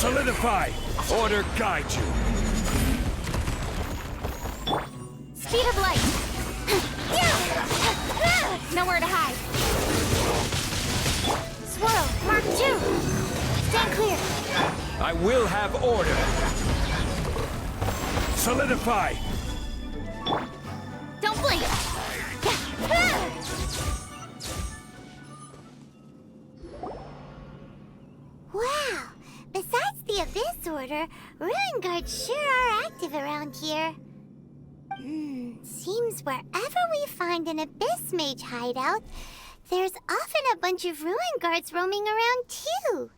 Solidify! Order guide you! Speed of light! Nowhere to hide. Swirl, Mark 2! Stand clear. I will have order! Solidify! Don't blink! Wow! Besides the Abyss Order, Ruin Guards sure are active around here. Seems wherever we find an Abyss Mage hideout, there's often a bunch of Ruin Guards roaming around too.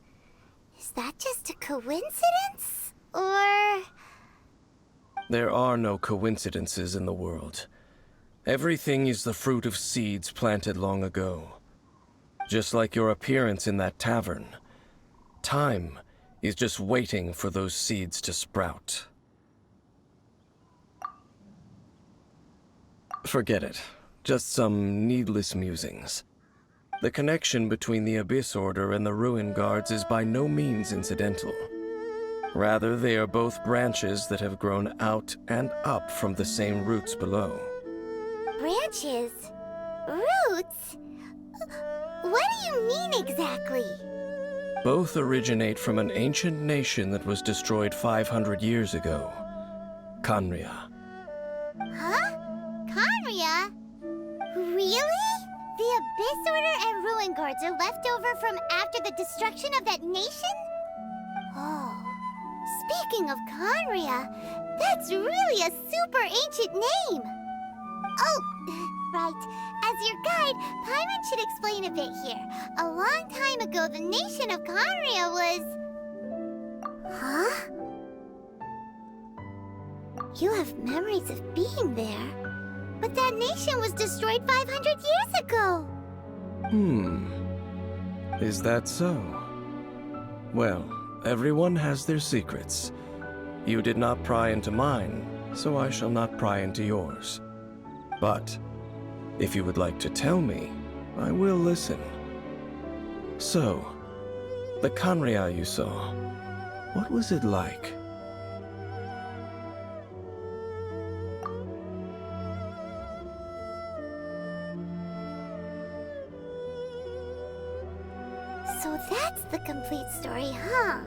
Is that just a coincidence? Or... There are no coincidences in the world. Everything is the fruit of seeds planted long ago. Just like your appearance in that tavern. Time is just waiting for those seeds to sprout. Forget it. Just some needless musings. The connection between the Abyss Order and the Ruin Guards is by no means incidental. Rather, they are both branches that have grown out and up from the same roots below. Branches? Roots? What do you mean exactly? Both originate from an ancient nation that was destroyed 500 years ago. Khaenri'ah. Huh? Khaenri'ah? Really? The Abyss Order and Ruin Guards are left over from after the destruction of that nation? Oh. Speaking of Khaenri'ah, that's really a super ancient name! Oh, right. As your guide, Paimon should explain a bit here. A long time ago, the nation of Khaenri'ah was... Huh? You have memories of being there. But that nation was destroyed 500 years ago! Is that so? Well, everyone has their secrets. You did not pry into mine, so I shall not pry into yours. But, if you would like to tell me, I will listen. So, the Khaenri'ah you saw, what was it like? So that's the complete story, huh?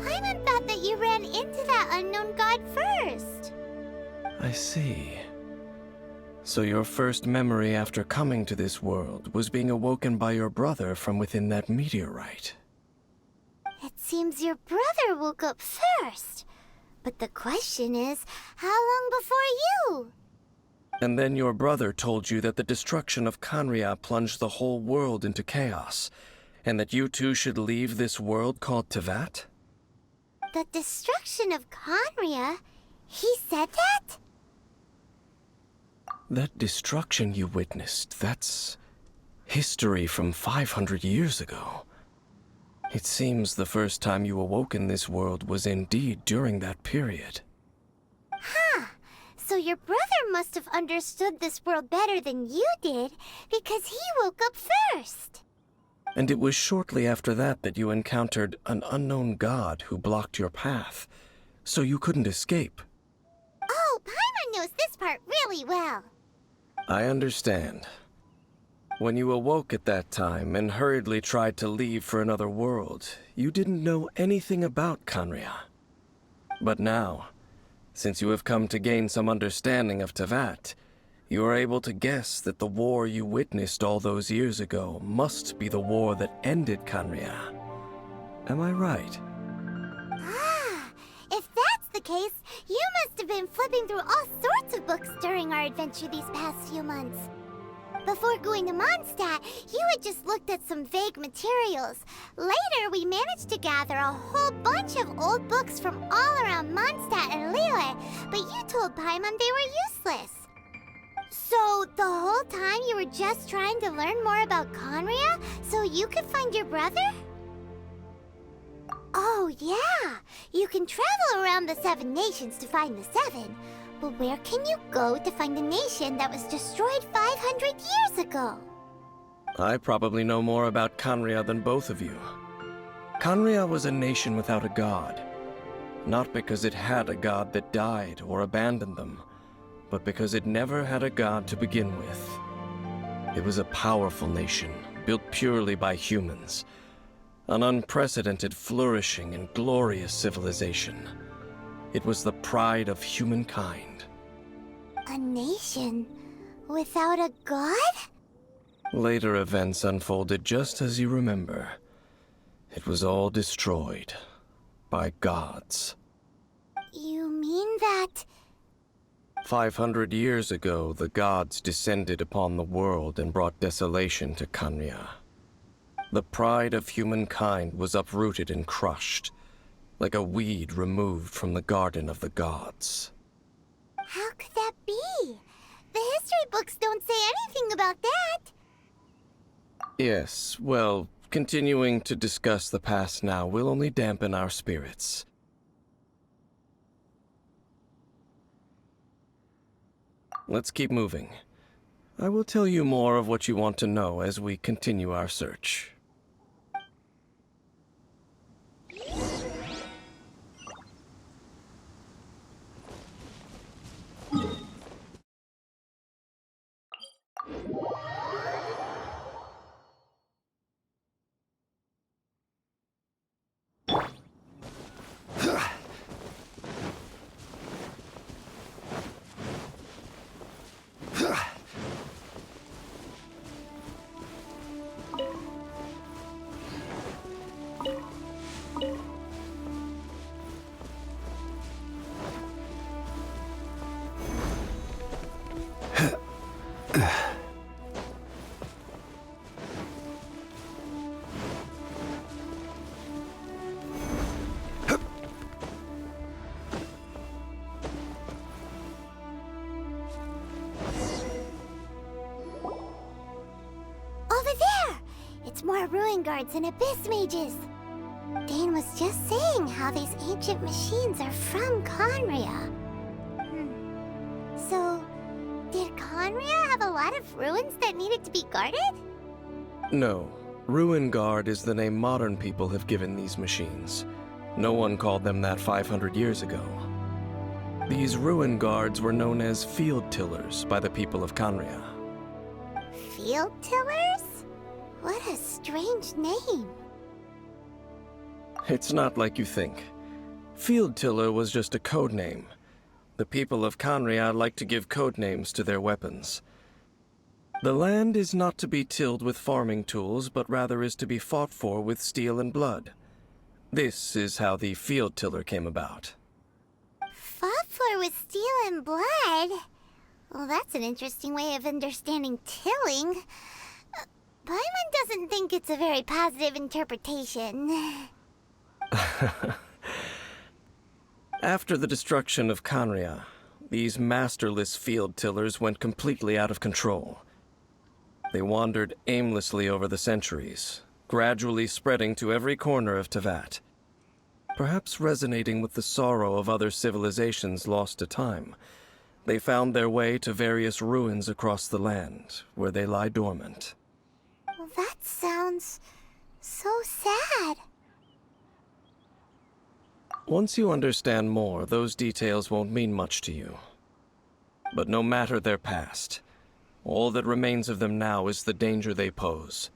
Paimon thought that you ran into that unknown god first. I see. So your first memory after coming to this world was being awoken by your brother from within that meteorite. It seems your brother woke up first. But the question is, how long before you? And then your brother told you that the destruction of Khaenri'ah plunged the whole world into chaos, and that you two should leave this world called Teyvat? The destruction of Khaenri'ah? He said that? That destruction you witnessed, that's history from 500 years ago. It seems the first time you awoke in this world was indeed during that period. Huh. So your brother must have understood this world better than you did, because he woke up first. And it was shortly after that that you encountered an unknown god who blocked your path, so you couldn't escape. Oh, Paimon knows this part really well. I understand. When you awoke at that time and hurriedly tried to leave for another world, you didn't know anything about Khaenri'ah. But now, since you have come to gain some understanding of Teyvat, you are able to guess that the war you witnessed all those years ago must be the war that ended Khaenri'ah. Am I right? Ah, if that's the case, you must have been flipping through all sorts of books during our adventure these past few months. Before going to Mondstadt, you had just looked at some vague materials. Later, we managed to gather a whole bunch of old books from all around Mondstadt and Liyue, but you told Paimon they were useless. So, the whole time you were just trying to learn more about Khaenri'ah so you could find your brother? Oh, yeah! You can travel around the 7 nations to find the 7. But where can you go to find a nation that was destroyed 500 years ago? I probably know more about Khaenri'ah than both of you. Kanria was a nation without a god. Not because it had a god that died or abandoned them, but because it never had a god to begin with. It was a powerful nation, built purely by humans. An unprecedented, flourishing, and glorious civilization. It was the pride of humankind. A nation without a god? Later events unfolded just as you remember. It was all destroyed by gods. You mean that... 500 years ago, the gods descended upon the world and brought desolation to Kanria. The pride of humankind was uprooted and crushed, like a weed removed from the garden of the gods. How could that be? The history books don't say anything about that. Yes, well, continuing to discuss the past now will only dampen our spirits. Let's keep moving. I will tell you more of what you want to know as we continue our search. Over there! It's more ruin guards and abyss mages. Dane was just saying how these ancient machines are from Conria. So, did Conria have a lot of ruins that needed to be guarded? No. Ruin Guard is the name modern people have given these machines. No one called them that 500 years ago. These Ruin Guards were known as Field Tillers by the people of Conria. Field tillers? What a strange name. It's not like you think. Field Tiller was just a code name. The people of Conria like to give code names to their weapons. The land is not to be tilled with farming tools, but rather is to be fought for with steel and blood. This is how the Field Tiller came about. Fought for with steel and blood? Well, that's an interesting way of understanding tilling. Paimon doesn't think it's a very positive interpretation. After the destruction of Conria, these masterless field tillers went completely out of control. They wandered aimlessly over the centuries, gradually spreading to every corner of Teyvat. Perhaps resonating with the sorrow of other civilizations lost to time, they found their way to various ruins across the land, where they lie dormant. Well, that sounds so sad. Once you understand more, those details won't mean much to you. But no matter their past, all that remains of them now is the danger they pose.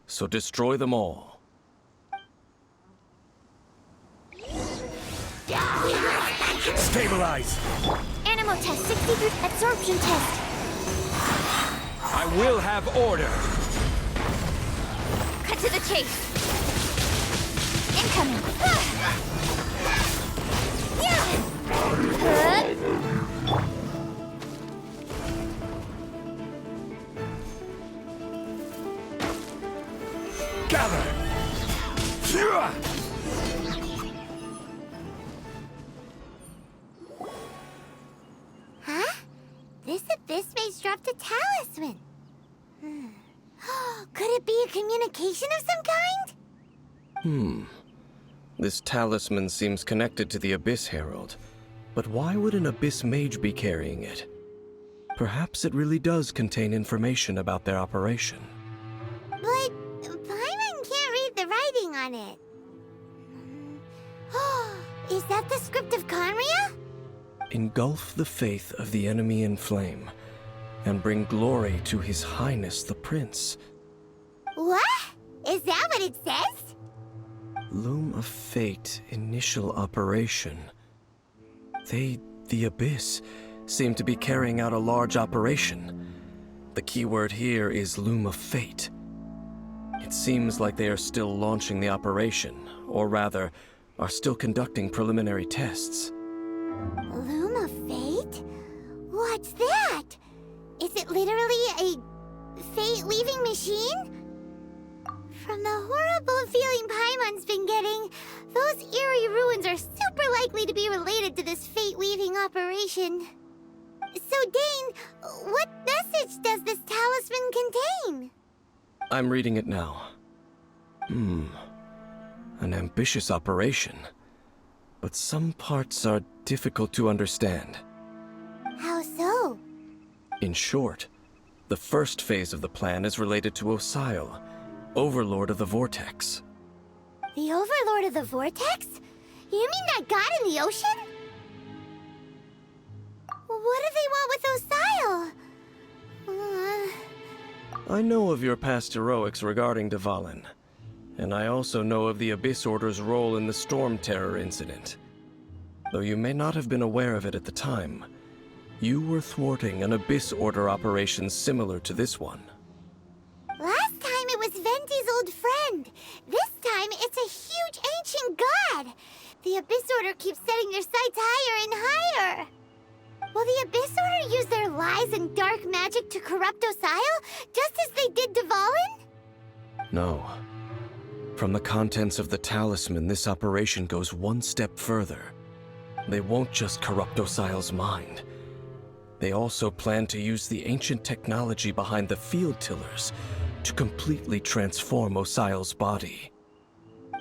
So destroy them all. Stabilize! Animal test 63 absorption test. I will have order! Cut to the chase. Incoming. Gather! Huh? This abyss mage dropped a talisman. Could it be a communication of some kind? This talisman seems connected to the Abyss Herald. But why would an Abyss Mage be carrying it? Perhaps it really does contain information about their operation. But Paimon can't read the writing on it. engulf the faith of the enemy in flame, and bring glory to His Highness the Prince. What? Is that what it says? Loom of Fate initial operation. They, the Abyss, seem to be carrying out a large operation. The keyword here is Loom of Fate. It seems like they are still launching the operation, or rather, are still conducting preliminary tests. Loom of Fate? What's that? Is it literally a fate-weaving machine? From the horrible feeling Paimon's been getting, those eerie ruins are super likely to be related to this fate-weaving operation. So, Dane, what message does this talisman contain? I'm reading it now. An ambitious operation. But some parts are difficult to understand. How so? In short, the first phase of the plan is related to Osial, Overlord of the Vortex. The Overlord of the Vortex? You mean that god in the ocean? What do they want with Osial? I know of your past heroics regarding Dvalin, and I also know of the Abyss Order's role in the Storm Terror incident. Though you may not have been aware of it at the time, you were thwarting an Abyss Order operation similar to this one. Last time it was Venti's old friend. This time it's a huge ancient god. The Abyss Order keeps setting their sights higher and higher. Will the Abyss Order use their lies and dark magic to corrupt Osial, just as they did Dvalin? No. From the contents of the talisman, this operation goes one step further. They won't just corrupt Osial's mind. They also plan to use the ancient technology behind the field tillers to completely transform Osial's body.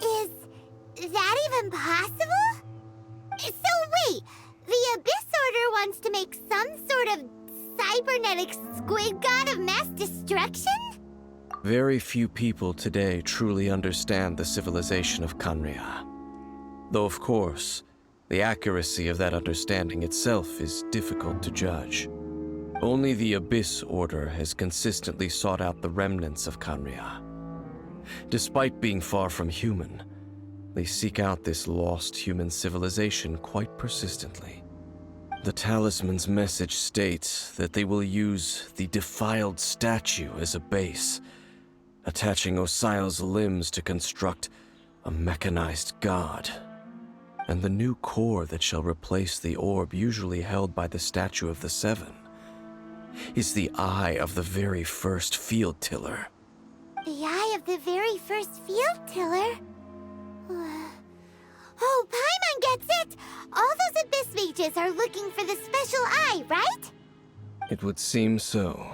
Is that even possible? So wait, the Abyss Order wants to make some sort of cybernetic squid god of mass destruction? Very few people today truly understand the civilization of Khaenri'ah. Though of course, the accuracy of that understanding itself is difficult to judge. Only the Abyss Order has consistently sought out the remnants of Khaenri'ah. Despite being far from human, they seek out this lost human civilization quite persistently. The talisman's message states that they will use the defiled statue as a base, attaching Osial's limbs to construct a mechanized god. And the new core that shall replace the orb usually held by the Statue of the Seven is the eye of the very first field tiller. The eye of the very first field tiller? Oh, Paimon gets it! All those Abyss mages are looking for the special eye, right? It would seem so.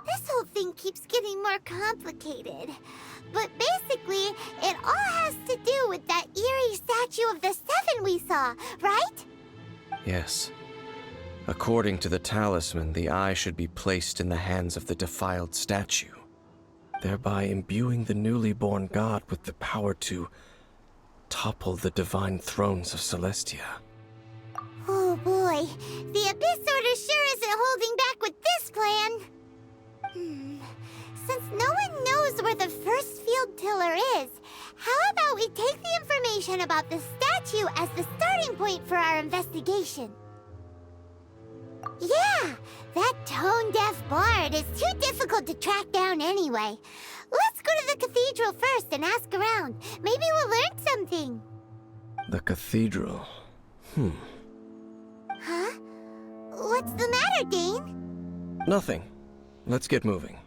This whole thing keeps getting more complicated. But basically, it all has to do with that eerie Statue of the Seven we saw, right? Yes. According to the talisman, the eye should be placed in the hands of the defiled statue, thereby imbuing the newly born god with the power to topple the divine thrones of Celestia. Oh boy, the Abyss Order sure isn't holding back with this plan. Since no one knows where the first field tiller is, how about we take the information about the statue as the starting point for our investigation? Yeah, that tone-deaf bard is too difficult to track down anyway. Let's go to the cathedral first and ask around. Maybe we'll learn something. The cathedral. Huh? What's the matter, Dane? Nothing. Let's get moving.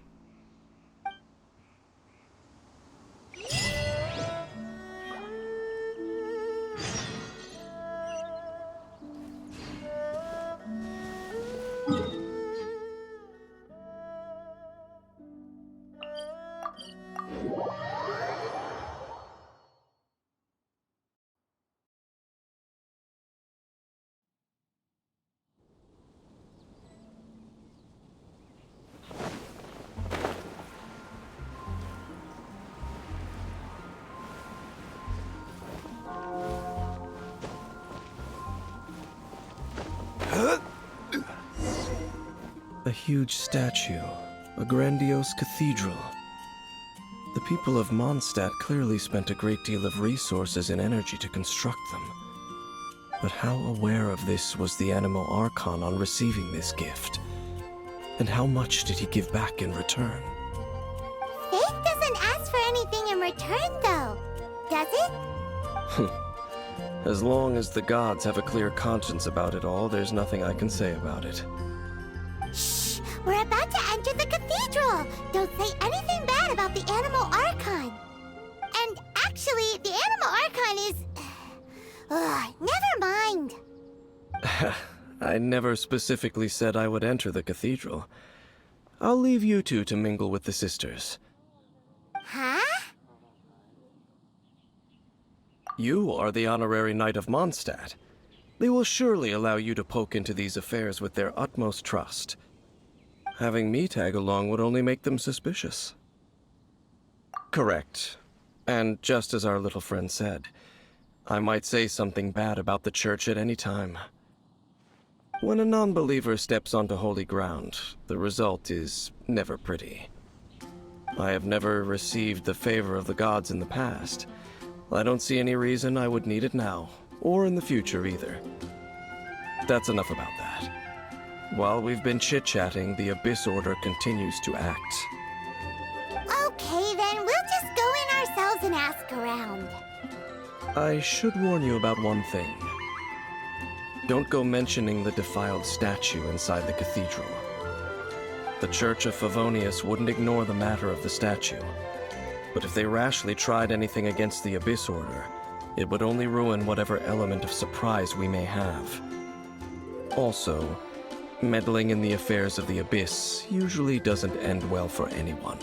A huge statue, a grandiose cathedral. The people of Mondstadt clearly spent a great deal of resources and energy to construct them. But how aware of this was the Animal Archon on receiving this gift? And how much did he give back in return? Faith doesn't ask for anything in return, though, does it? As long as the gods have a clear conscience about it all, there's nothing I can say about it. Shh! We're about to enter the cathedral! Don't say anything bad about the Animal Archon! And actually, the Animal Archon is... never mind! I never specifically said I would enter the cathedral. I'll leave you two to mingle with the sisters. Huh? You are the honorary knight of Mondstadt. They will surely allow you to poke into these affairs with their utmost trust. Having me tag along would only make them suspicious. Correct. And just as our little friend said, I might say something bad about the church at any time. When a non-believer steps onto holy ground, the result is never pretty. I have never received the favor of the gods in the past. I don't see any reason I would need it now, or in the future either. That's enough about that. While we've been chit-chatting, the Abyss Order continues to act. Okay, then we'll just go in ourselves and ask around. I should warn you about one thing. Don't go mentioning the defiled statue inside the cathedral. The Church of Favonius wouldn't ignore the matter of the statue. But if they rashly tried anything against the Abyss Order, it would only ruin whatever element of surprise we may have. Also, meddling in the affairs of the Abyss usually doesn't end well for anyone.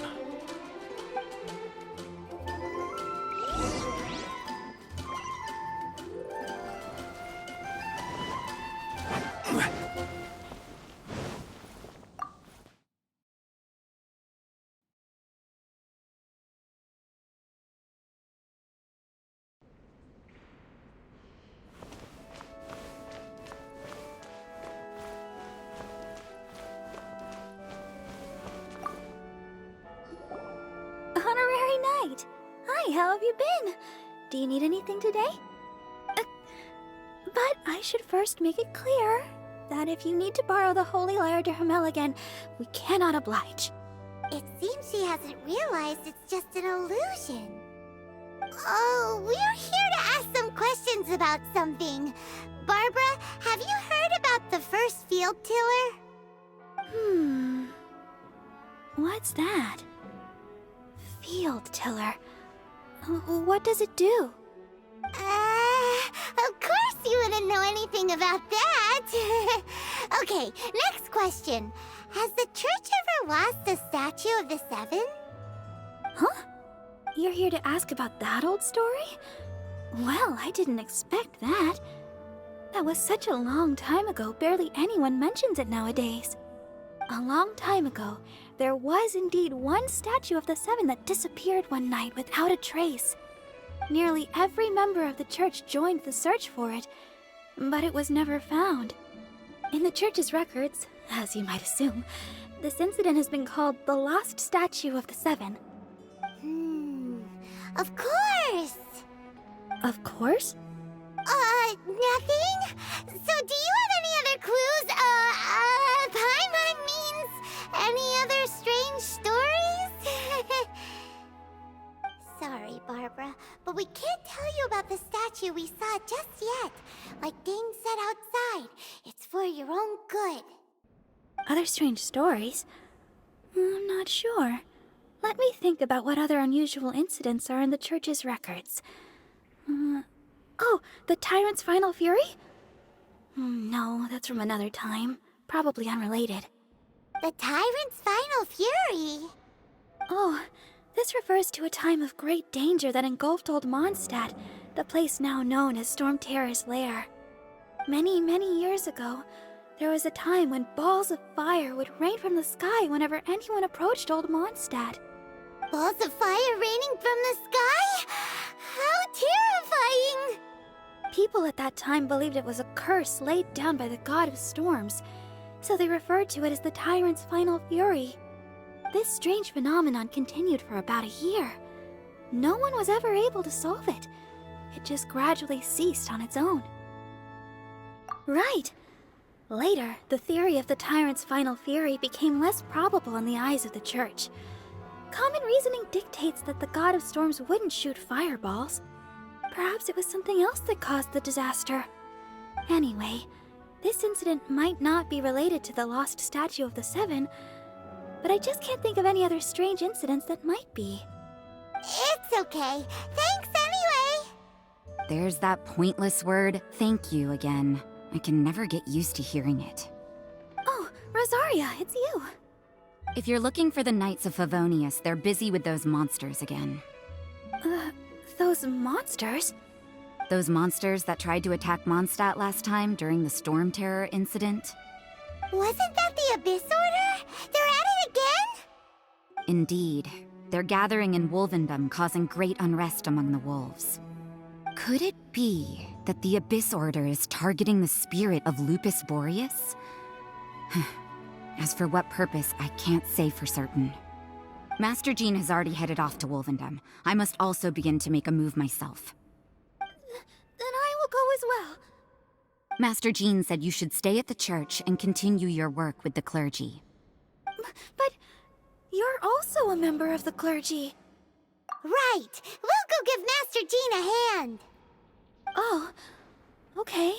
Honorary Knight! Hi, how have you been? Do you need anything today? But I should first make it clear that if you need to borrow the Holy Lyre to Hermel again, we cannot oblige. It seems she hasn't realized it's just an illusion. Oh, we're here to ask some questions about something. Barbara, have you heard about the first field tiller? What's that? Field tiller. What does it do? Of course you wouldn't know anything about that. Okay, next question. Has the church ever lost a statue of the Seven? Huh? You're here to ask about that old story? Well, I didn't expect that. That was such a long time ago, barely anyone mentions it nowadays. A long time ago, there was indeed one statue of the Seven that disappeared one night without a trace. Nearly every member of the church joined the search for it, but it was never found. In the church's records, as you might assume, this incident has been called the Lost Statue of the Seven. Of course! Of course? Nothing? So do you have any other clues? Paimon means any other strange stories? Sorry, Barbara, but we can't tell you about the statue we saw just yet. Like Dane said outside, it's for your own good. Other strange stories? I'm not sure. Let me think about what other unusual incidents are in the church's records. Oh, the Tyrant's Final Fury? No, that's from another time. Probably unrelated. The Tyrant's Final Fury? Oh, this refers to a time of great danger that engulfed old Mondstadt, the place now known as Storm Terror's lair. Many, many years ago, there was a time when balls of fire would rain from the sky whenever anyone approached old Mondstadt. Balls of fire raining from the sky? How terrifying! people at that time believed it was a curse laid down by the god of storms, so they referred to it as the tyrant's final fury. This strange phenomenon continued for about a year. No one was ever able to solve it. It just gradually ceased on its own. Right. Later, the theory of the tyrant's final fury became less probable in the eyes of the church. Common reasoning dictates that the god of storms wouldn't shoot fireballs. Perhaps it was something else that caused the disaster. Anyway, this incident might not be related to the lost statue of the Seven, but I just can't think of any other strange incidents that might be. It's okay. Thanks anyway. There's that pointless word, thank you, again. I can never get used to hearing it. Oh, Rosaria, it's you. If you're looking for the Knights of Favonius, they're busy with those monsters again. Those monsters? Those monsters that tried to attack Mondstadt last time during the Storm Terror incident? Wasn't that the Abyss Order? They're at it again? Indeed. They're gathering in Wolvendom, causing great unrest among the wolves. Could it be that the Abyss Order is targeting the spirit of Lupus Boreas? As for what purpose, I can't say for certain. Master Jean has already headed off to Wolvendom. I must also begin to make a move myself. Then I will go as well. Master Jean said you should stay at the church and continue your work with the clergy. But you're also a member of the clergy. Right. We'll go give Master Jean a hand. Oh, okay.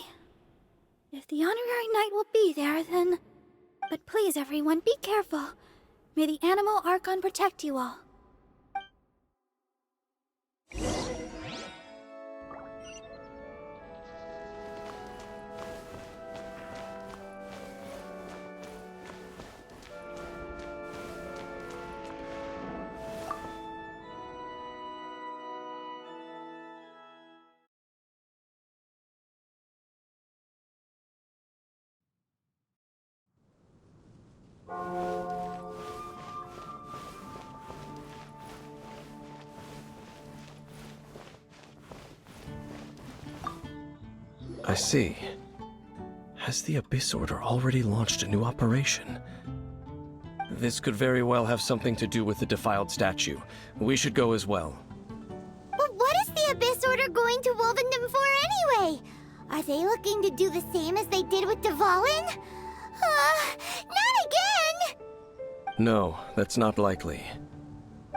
If the honorary knight will be there, then... But please, everyone, be careful. May the Animal Archon protect you all. I see. Has the Abyss Order already launched a new operation? This could very well have something to do with the defiled statue. We should go as well. But what is the Abyss Order going to Wolvendom for anyway? Are they looking to do the same as they did with Dvalin? Not again! No, that's not likely.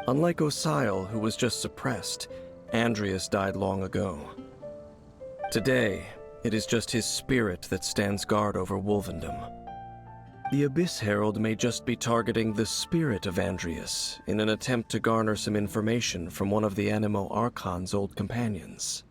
Unlike Osile, who was just suppressed, Andreas died long ago. Today, it is just his spirit that stands guard over Wolvendom. The Abyss Herald may just be targeting the spirit of Andreas in an attempt to garner some information from one of the Animo Archon's old companions.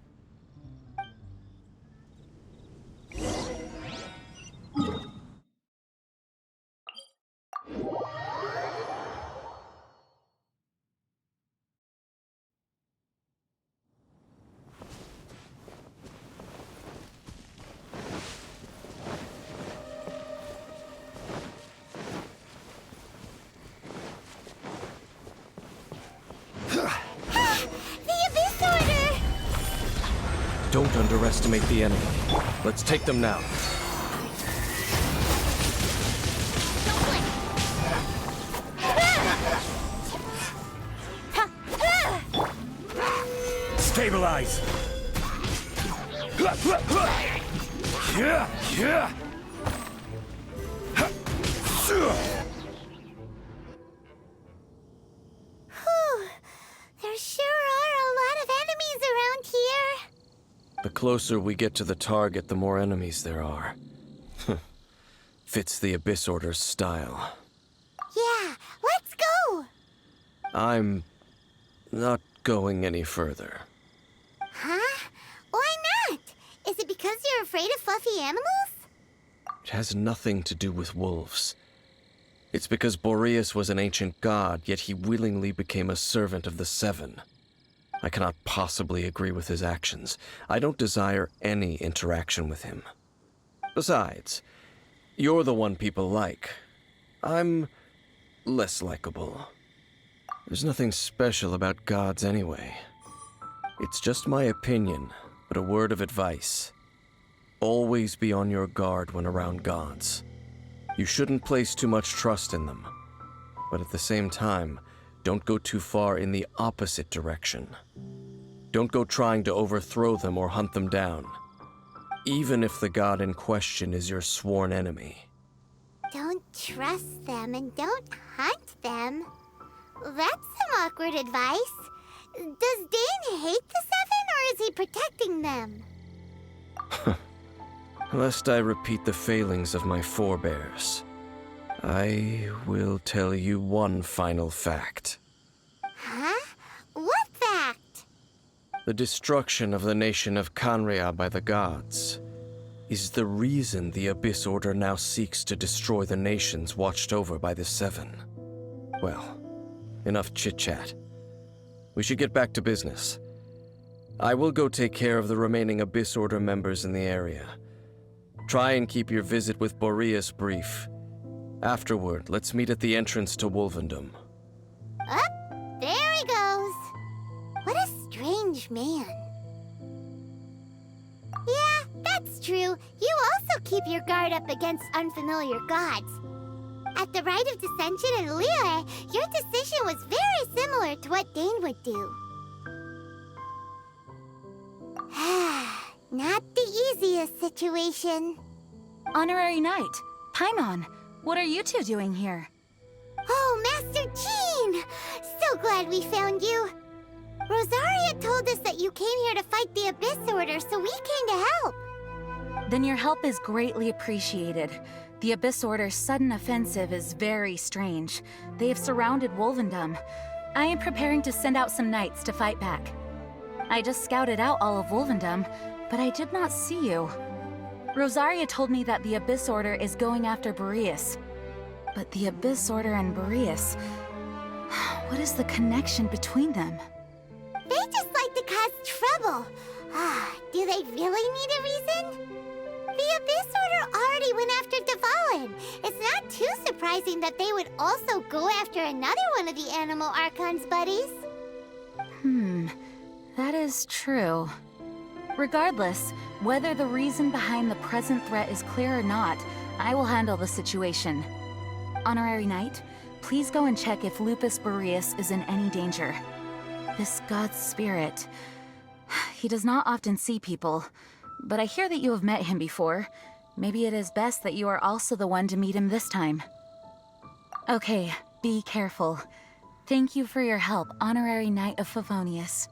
Don't underestimate the enemy. Let's take them now. Stabilize! Whew. There sure are a lot of enemies around here. The closer we get to the target, the more enemies there are. Fits the Abyss Order's style. Yeah, let's go! I'm not going any further. Huh? Why not? Is it because you're afraid of fluffy animals? It has nothing to do with wolves. It's because Boreas was an ancient god, yet he willingly became a servant of the Seven. I cannot possibly agree with his actions. I don't desire any interaction with him. Besides, you're the one people like. I'm less likable. There's nothing special about gods anyway. It's just my opinion But a word of advice. Always be on your guard when around gods. You shouldn't place too much trust in them. But at the same time, don't go too far in the opposite direction. Don't go trying to overthrow them or hunt them down, even if the god in question is your sworn enemy. Don't trust them and don't hunt them. That's some awkward advice. Does Dane hate the Seven, or is he protecting them? Lest I repeat the failings of my forebears, I will tell you one final fact. Huh? What fact? The destruction of the nation of Khaenri'ah by the gods is the reason the Abyss Order now seeks to destroy the nations watched over by the Seven. Well, enough chit-chat. We should get back to business. I will go take care of the remaining Abyss Order members in the area. Try and keep your visit with Boreas brief. Afterward, let's meet at the entrance to Wolvendom. Up, there he goes. What a strange man. Yeah, that's true. You also keep your guard up against unfamiliar gods. At the Rite of Dissension in Liyue, your decision was very similar to what Dane would do. Not the easiest situation. Honorary Knight, Paimon, what are you two doing here? Oh, Master Jean! So glad we found you. Rosaria told us that you came here to fight the Abyss Order, so we came to help. Then your help is greatly appreciated. The Abyss Order's sudden offensive is very strange. They have surrounded Wolvendom. I am preparing to send out some knights to fight back. I just scouted out all of Wolvendom, but I did not see you. Rosaria told me that the Abyss Order is going after Boreas. But the Abyss Order and Boreas... what is the connection between them? They just like to cause trouble. Do they really need a reason? The Abyss Order already went after Dvalin. It's not too surprising that they would also go after another one of the Animal Archon's buddies. That is true. Regardless, whether the reason behind the present threat is clear or not, I will handle the situation. Honorary Knight, please go and check if Lupus Boreas is in any danger. This god's spirit... he does not often see people, but I hear that you have met him before. Maybe it is best that you are also the one to meet him this time. Okay, be careful. Thank you for your help, Honorary Knight of Favonius.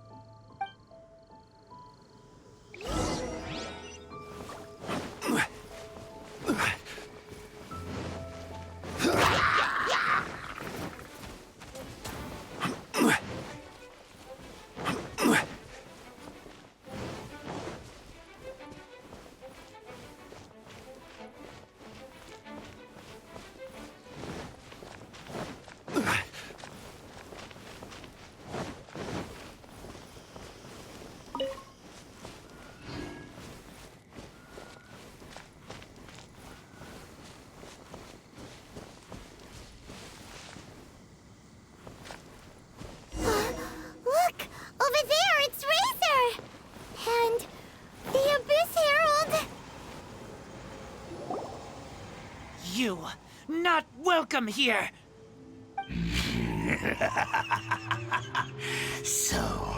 Look! Over there, it's Razor! And the Abyss Herald! You, not welcome here! So,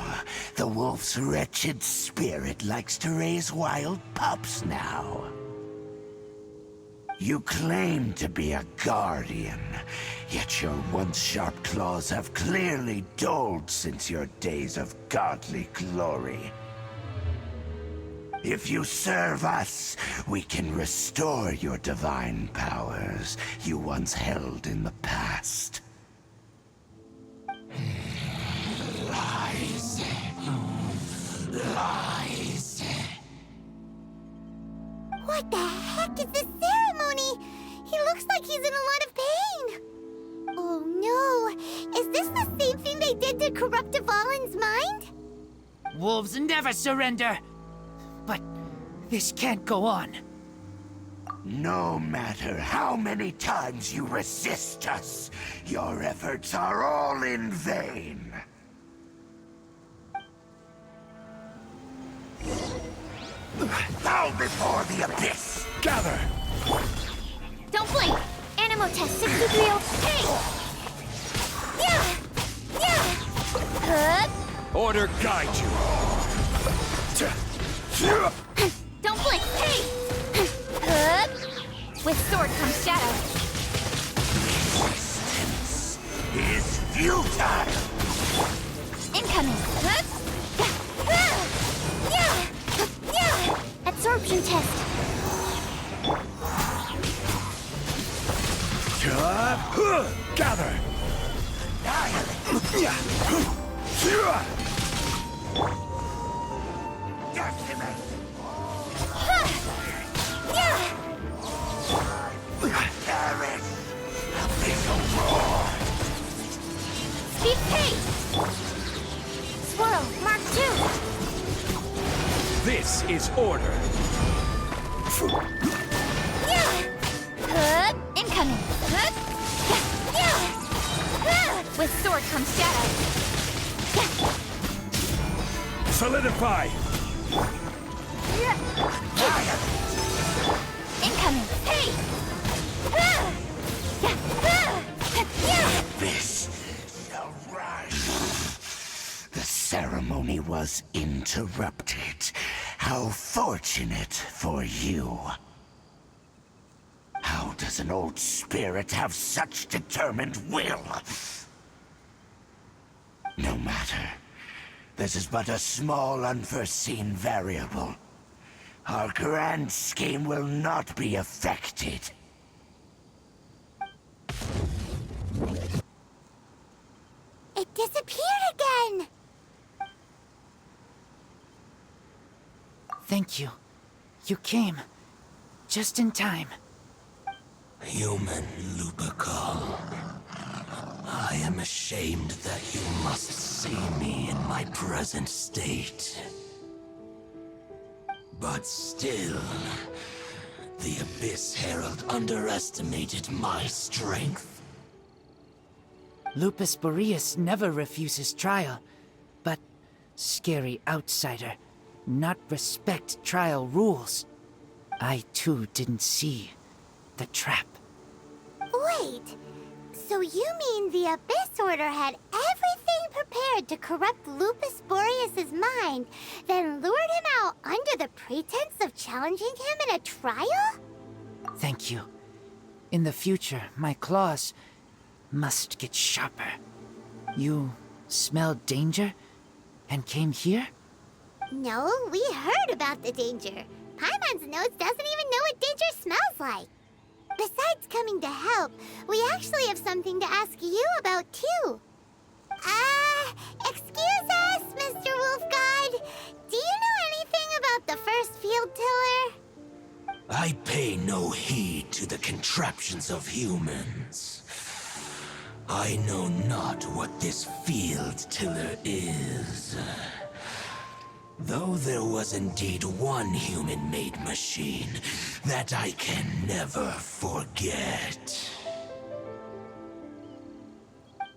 the wolf's wretched spirit likes to raise wild pups now. You claim to be a guardian, yet your once sharp claws have clearly dulled since your days of godly glory. If you serve us, we can restore your divine powers you once held in the past. Lies. Lies. What the heck is this ceremony? He looks like he's in a lot of pain. Oh no! Is this the same thing they did to corrupt Dvalin's mind? Wolves never surrender! But this can't go on. No matter how many times you resist us, your efforts are all in vain. Bow before the abyss! Gather! Don't blink! Animo test 63. Hey! Yeah! Yeah! Order guide you! Don't blink! Hey! With sword comes shadow. Resistance is futile! Incoming! Absorption test! Gather! Decimate! Perish! Abyssal roar! Speed pace! Swirl, Mark 2! This is order! Incoming! With sword comes shadow. Solidify! Incoming! Hey! Abyss shall rise. The ceremony was interrupted. How fortunate for you. How does an old spirit have such determined will? No matter. This is but a small unforeseen variable. Our grand scheme will not be affected. It disappeared again! Thank you. You came. Just in time. Human Lupercal, I am ashamed that you must see me in my present state. But still, the Abyss Herald underestimated my strength. Lupus Boreas never refuses trial, but scary outsider, not respect trial rules. I too didn't see the trap. Wait, so you mean the Abyss Order had everything prepared to corrupt Lupus Boreas' mind, then lured him out under the pretense of challenging him in a trial? Thank you. In the future, my claws must get sharper. You smelled danger and came here? No, we heard about the danger. Paimon's nose doesn't even know what danger smells like. Besides coming to help, we actually have something to ask you about, too. Excuse us, Mr. Wolf God. Do you know anything about the first field tiller? I pay no heed to the contraptions of humans. I know not what this field tiller is. Though there was indeed one human-made machine that I can never forget.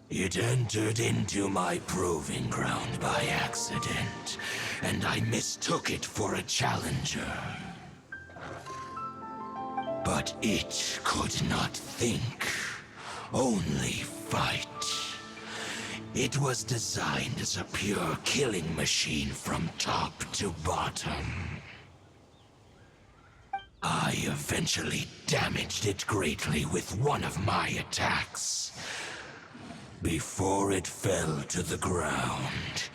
It entered into my proving ground by accident, and I mistook it for a challenger. But it could not think, only fight. It was designed as a pure killing machine from top to bottom. I eventually damaged it greatly with one of my attacks. Before it fell to the ground,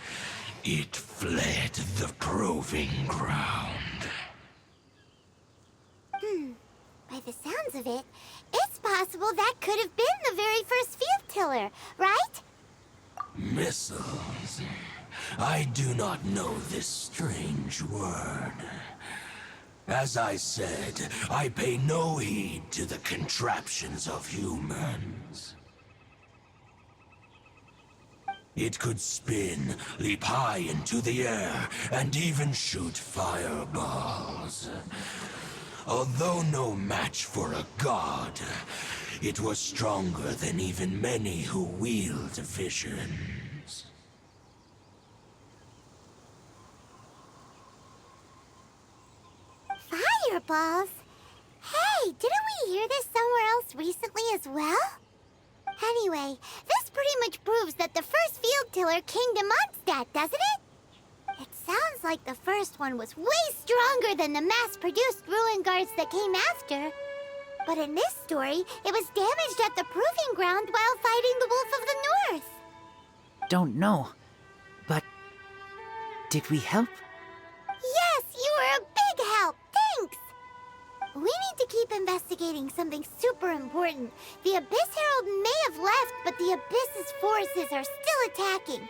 it fled the proving ground. By the sounds of it, it's possible that could have been the very first field tiller, right? Missiles. I do not know this strange word. As I said, I pay no heed to the contraptions of humans. It could spin, leap high into the air, and even shoot fireballs. Although no match for a god, it was stronger than even many who wield visions. Fireballs? Hey, didn't we hear this somewhere else recently as well? Anyway, this pretty much proves that the first field tiller came to Mondstadt, doesn't it? It sounds like the first one was way stronger than the mass-produced ruin guards that came after. But in this story, it was damaged at the proving ground while fighting the Wolf of the North. Don't know, but did we help? Yes, you were a big help. Thanks. We need to keep investigating something super important. The Abyss Herald may have left, but the Abyss's forces are still attacking.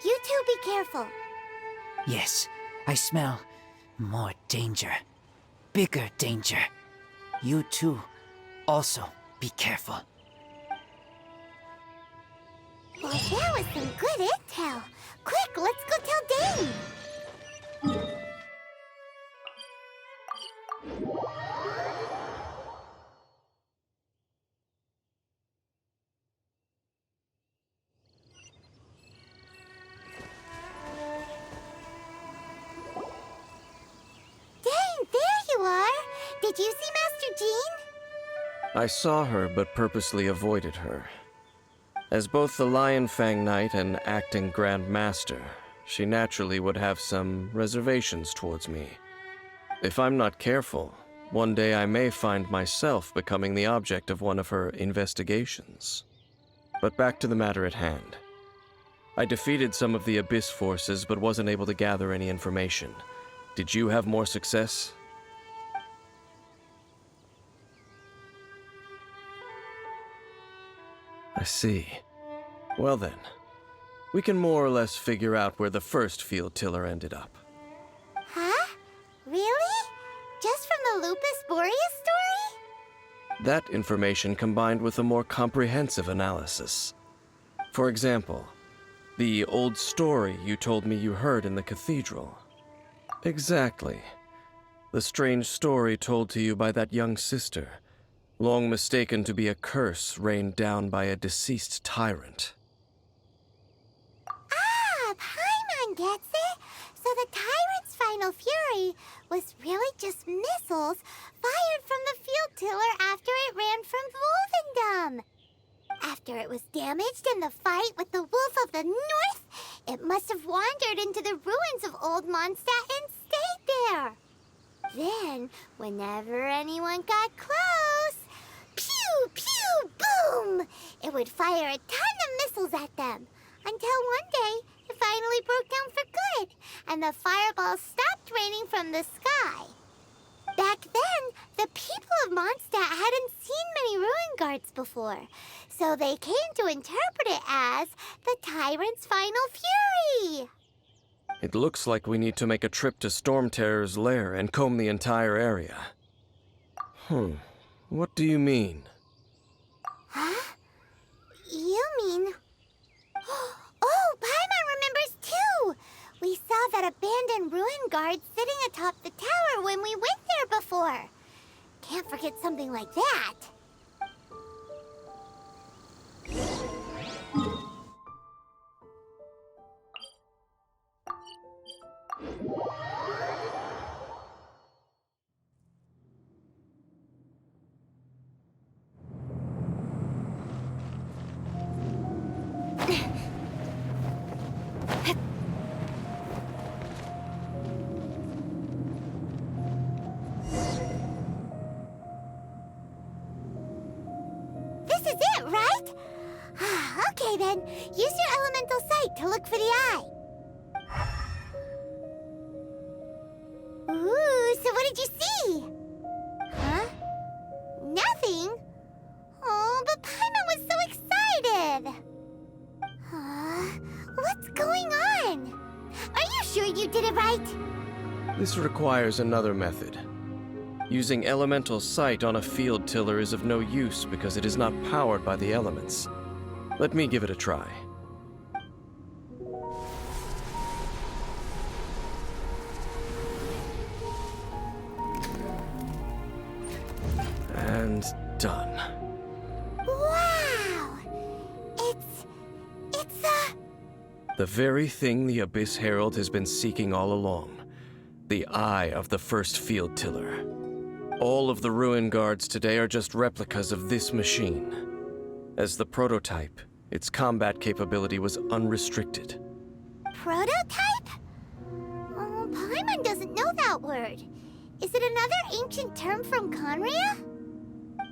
You two be careful. Yes, I smell more danger. Bigger danger. You too, also be careful. Well, that was some good intel. Quick, let's go tell Dane. Dane, there you are. Did you see Master Jean? I saw her, but purposely avoided her. As both the Lion Fang Knight and acting Grand Master, she naturally would have some reservations towards me. If I'm not careful, one day I may find myself becoming the object of one of her investigations. But back to the matter at hand. I defeated some of the Abyss forces, but wasn't able to gather any information. Did you have more success? I see. Well then, we can more or less figure out where the first field tiller ended up. Huh? Really? Just from the Lupus Boreas story? That information combined with a more comprehensive analysis. For example, the old story you told me you heard in the cathedral. Exactly. The strange story told to you by that young sister, long mistaken to be a curse rained down by a deceased tyrant. Ah, Paimon gets it. So the tyrant's final fury was really just missiles fired from the field tiller after it ran from Wolvendom. After it was damaged in the fight with the Wolf of the North, it must have wandered into the ruins of Old Mondstadt and stayed there. Then, whenever anyone got close, pew, pew, boom! It would fire a ton of missiles at them, until one day it finally broke down for good, and the fireballs stopped raining from the sky. Back then, the people of Mondstadt hadn't seen many ruin guards before, so they came to interpret it as the tyrant's final fury. It looks like we need to make a trip to Storm Terror's lair and comb the entire area. What do you mean? Huh? You mean... Oh, Paimon remembers too! We saw that abandoned ruin guard sitting atop the tower when we went there before. Can't forget something like that. This is it, right? Okay then, use your elemental sight to look for the eye. Ooh, so what did you see? Huh? Nothing? Oh, but Paimon was so excited. What's going on? Are you sure you did it right? This requires another method. Using elemental sight on a field tiller is of no use because it is not powered by the elements. Let me give it a try. And done. Wow! It's The very thing the Abyss Herald has been seeking all along. The eye of the first field tiller. All of the ruin guards today are just replicas of this machine. As the prototype, its combat capability was unrestricted. Prototype? Oh, Paimon doesn't know that word. Is it another ancient term from Conria?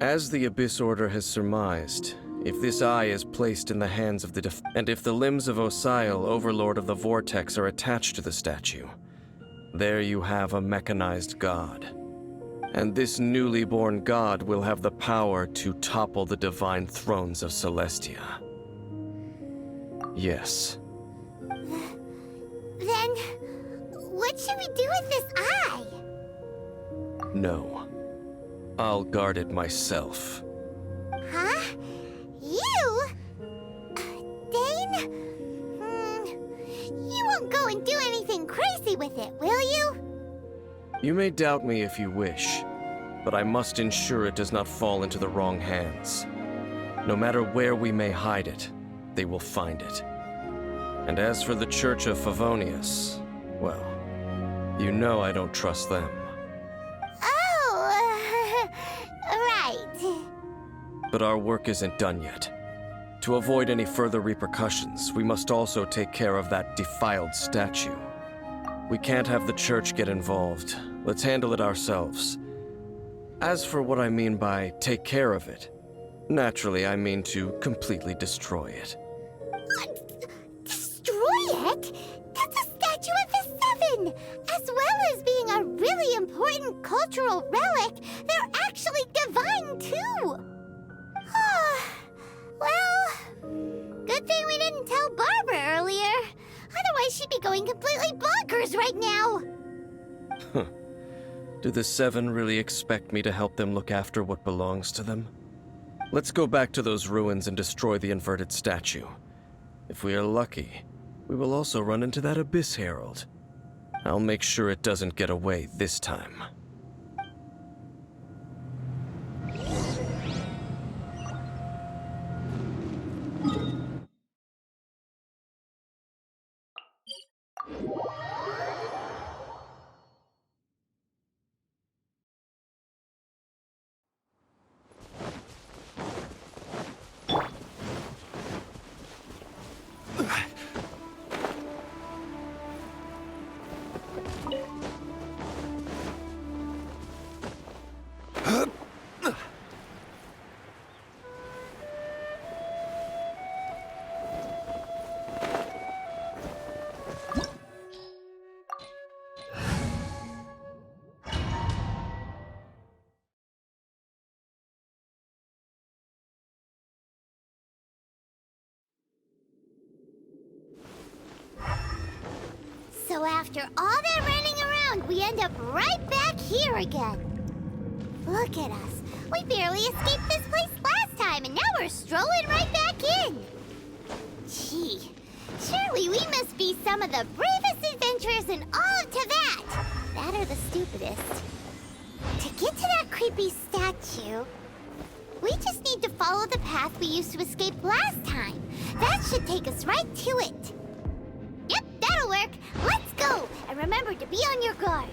As the Abyss Order has surmised, if this eye is placed in the hands of the and if the limbs of Osial, Overlord of the Vortex, are attached to the statue, there you have a mechanized god. And this newly born god will have the power to topple the divine thrones of Celestia. Yes. Then, what should we do with this eye? No. I'll guard it myself. Huh? You? Dane? You won't go and do anything crazy with it, will you? You may doubt me if you wish, but I must ensure it does not fall into the wrong hands. No matter where we may hide it, they will find it. And as for the Church of Favonius, well, you know I don't trust them. Oh, right. But our work isn't done yet. To avoid any further repercussions, we must also take care of that defiled statue. We can't have the church get involved. Let's handle it ourselves. As for what I mean by take care of it, naturally I mean to completely destroy it. Destroy it? That's a statue of the Seven! As well as being a really important cultural relic, they're actually divine too! Well, good thing we didn't tell Barbara earlier. Otherwise she'd be going completely bonkers right now! Do the Seven really expect me to help them look after what belongs to them? Let's go back to those ruins and destroy the inverted statue. If we are lucky, we will also run into that Abyss Herald. I'll make sure it doesn't get away this time. So after all that running around, we end up right back here again. Look at us. We barely escaped this place last time, and now we're strolling right back in. Gee, surely we must be some of the bravest adventurers in all of Teyvat. That or the stupidest. To get to that creepy statue, we just need to follow the path we used to escape last time. That should take us right to it. Yep, that'll work. Let's go! And remember to be on your guard.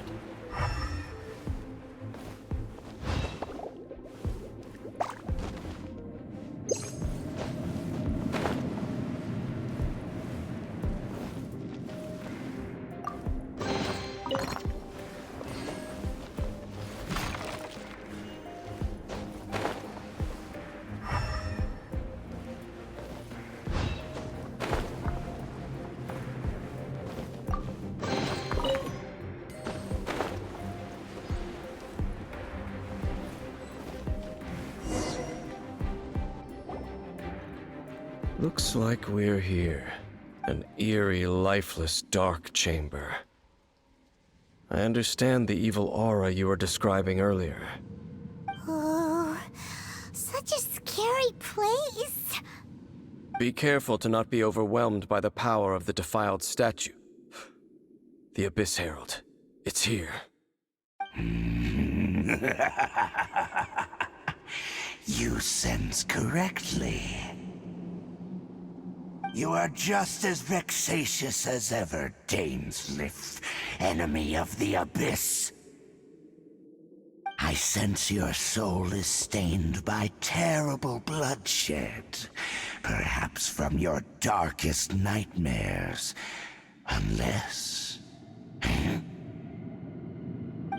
Looks like we're here. An eerie, lifeless, dark chamber. I understand the evil aura you were describing earlier. Oh, such a scary place. Be careful to not be overwhelmed by the power of the defiled statue. The Abyss Herald. It's here. You sense correctly. You are just as vexatious as ever, Dainsliff, enemy of the Abyss. I I sense your soul is stained by terrible bloodshed. Perhaps from your darkest nightmares. Unless...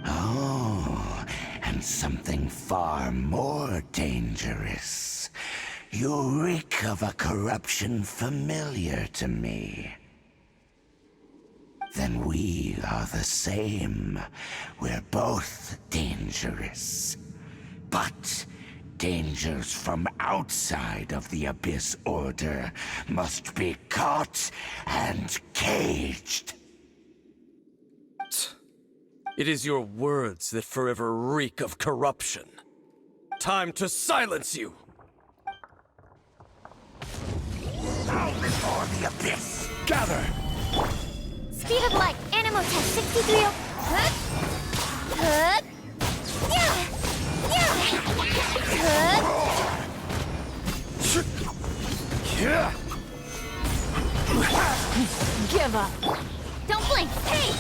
Oh, and something far more dangerous. You reek of a corruption familiar to me. Then we are the same. We're both dangerous. But dangers from outside of the Abyss Order must be caught and caged. It is your words that forever reek of corruption. Time to silence you! Bow before the Abyss! Gather! Speed of light, animal test 63. Hup. Hup. Yeah. Yeah. Hup. Give up. Don't blink. Hey!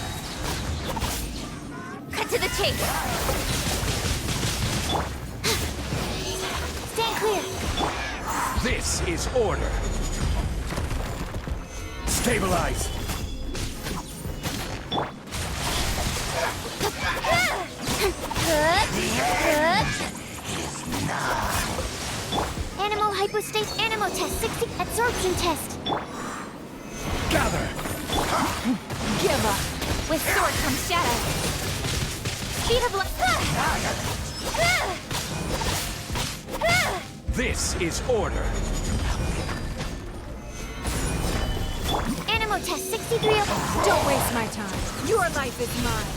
Cut to the chase. Stand clear. This is order. Stabilize. Animal hypostase, animal test 60, absorption test. Gather. Give up. With sword comes shadow. Speed of light. This is order. Animal test 63. Don't waste my time. Your life is mine.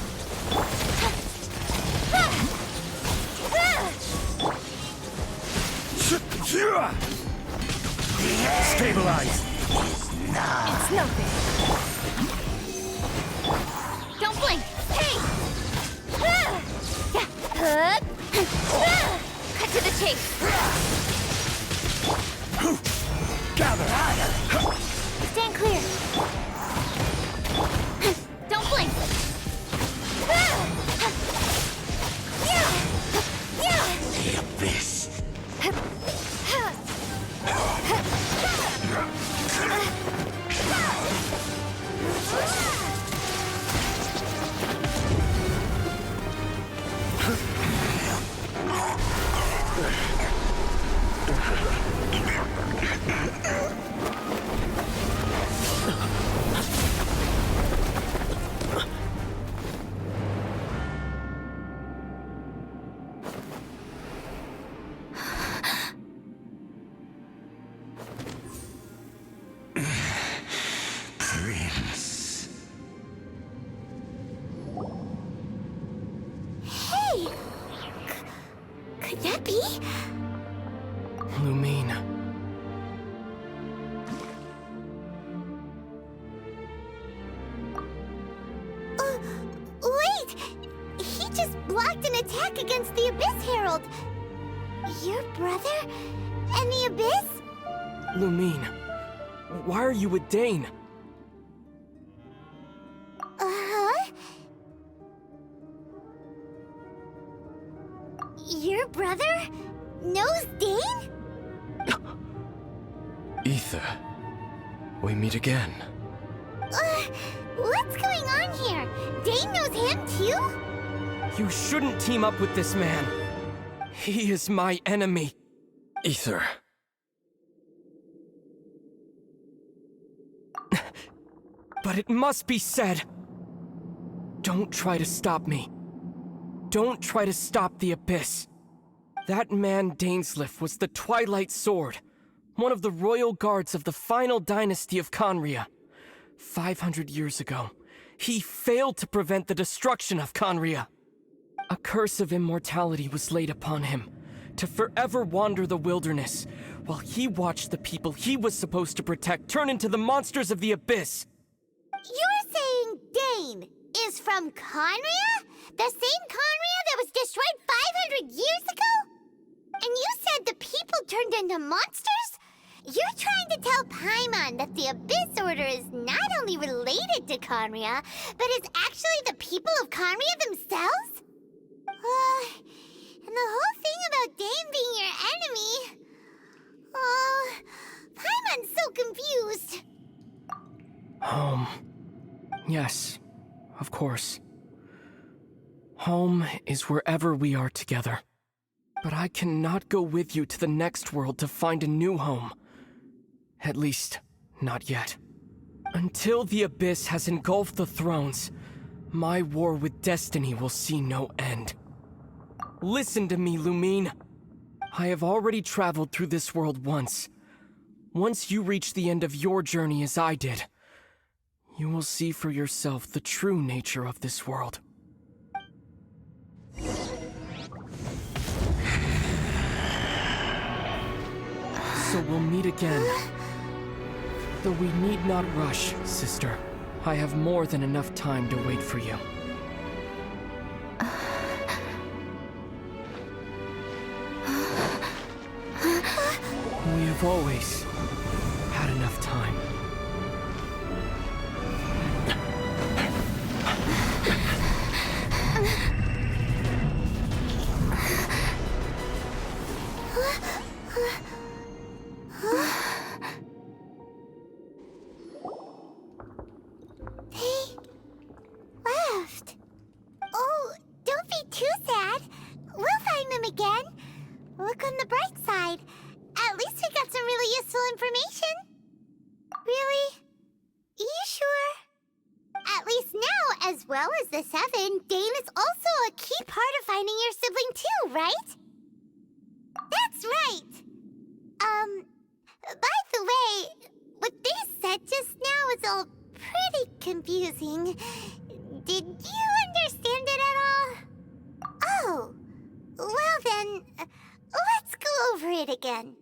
Stabilize. It's nothing. Don't blink. Hey! Cut to the chase. Gather. Stand clear. Don't blink. The Abyss. Prince. Hey! Could that be? Lumine. Wait! He just blocked an attack against the Abyss Herald. Your brother? And the Abyss? Lumine. Why are you with Dane? Uh-huh. Your brother knows Dane? Ether, we meet again. What's going on here? Dane knows him too? You shouldn't team up with this man. He is my enemy. Ether. But it must be said. Don't try to stop me. Don't try to stop the Abyss. That man Dainsleif was the Twilight Sword, one of the royal guards of the final dynasty of Conria. 500 years ago, he failed to prevent the destruction of Conria. A curse of immortality was laid upon him, to forever wander the wilderness, while he watched the people he was supposed to protect turn into the monsters of the Abyss. You're saying Dane is from Conria? The same Conria that was destroyed 500 years ago? And you said the people turned into monsters? You're trying to tell Paimon that the Abyss Order is not only related to Conria, but is actually the people of Conria themselves? Yes, of course. Home is wherever we are together. But I cannot go with you to the next world to find a new home. At least, not yet. Until the Abyss has engulfed the thrones, my war with destiny will see no end. Listen to me, Lumine. I have already traveled through this world once. Once you reach the end of your journey as I did, you will see for yourself the true nature of this world. So we'll meet again. Though we need not rush, sister. I have more than enough time to wait for you. We have always had enough time. Left. Oh, don't be too sad. We'll find them again. Look on the bright side. At least we got some really useful information. Really? You sure? At least now, as well as the Seven, Dane is also a key part of finding your sibling too, right? That's right! By the way, what they said just now is all pretty confusing. Did you understand it at all? Oh, well then, let's go over it again.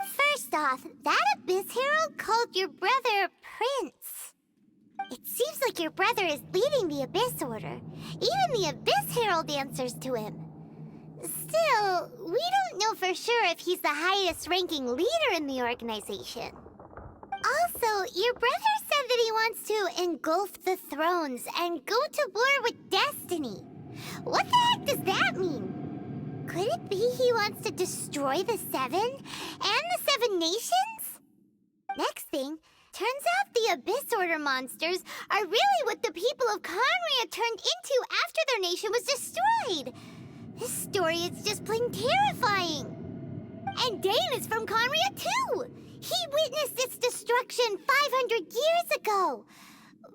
First off, that Abyss Herald called your brother Prince. It seems like your brother is leading the Abyss Order. Even the Abyss Herald answers to him. Still, we don't know for sure if he's the highest-ranking leader in the organization. Also, your brother said that he wants to engulf the thrones and go to war with destiny. What the heck does that mean? Could it be he wants to destroy the Seven and the Seven Nations? Next thing, turns out the Abyss Order monsters are really what the people of Conria turned into after their nation was destroyed. This story is just plain terrifying. And Dane is from Conria too. He witnessed its destruction 500 years ago.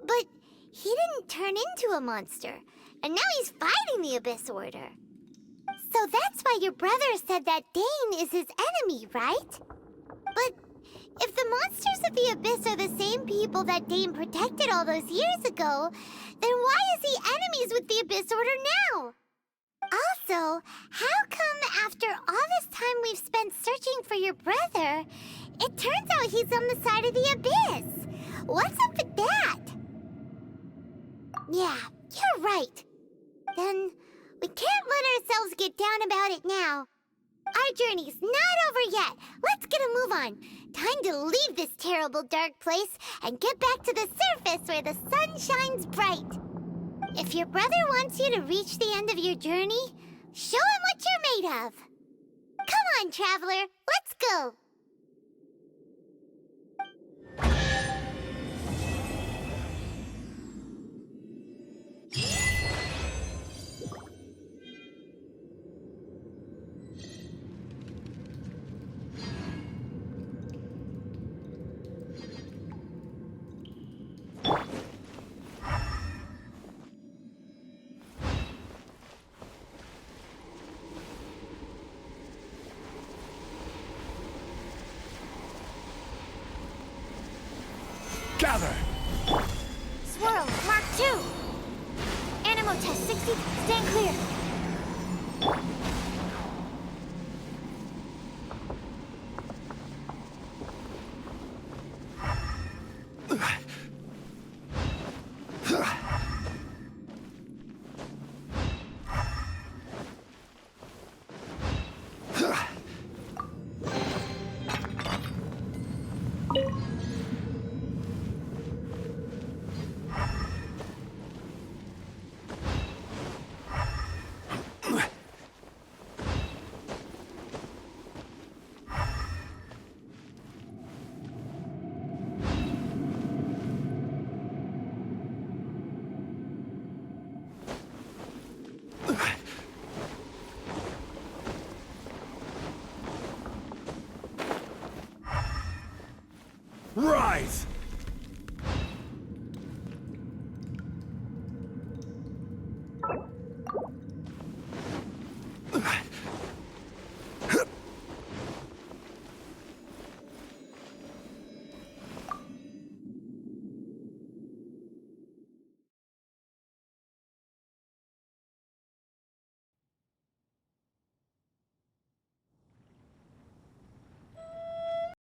But he didn't turn into a monster. And now he's fighting the Abyss Order. So that's why your brother said that Dane is his enemy, right? But if the monsters of the Abyss are the same people that Dane protected all those years ago, then why is he enemies with the Abyss Order now? Also, how come after all this time we've spent searching for your brother, it turns out he's on the side of the Abyss? What's up with that? Yeah, you're right. Then we can't let ourselves get down about it now. Our journey's not over yet. Let's get a move on. Time to leave this terrible dark place and get back to the surface where the sun shines bright. If your brother wants you to reach the end of your journey, show him what you're made of. Come on, traveler. Let's go. Gather! Swirl, Mark 2. Animo test 60. Stand clear. Stabilize!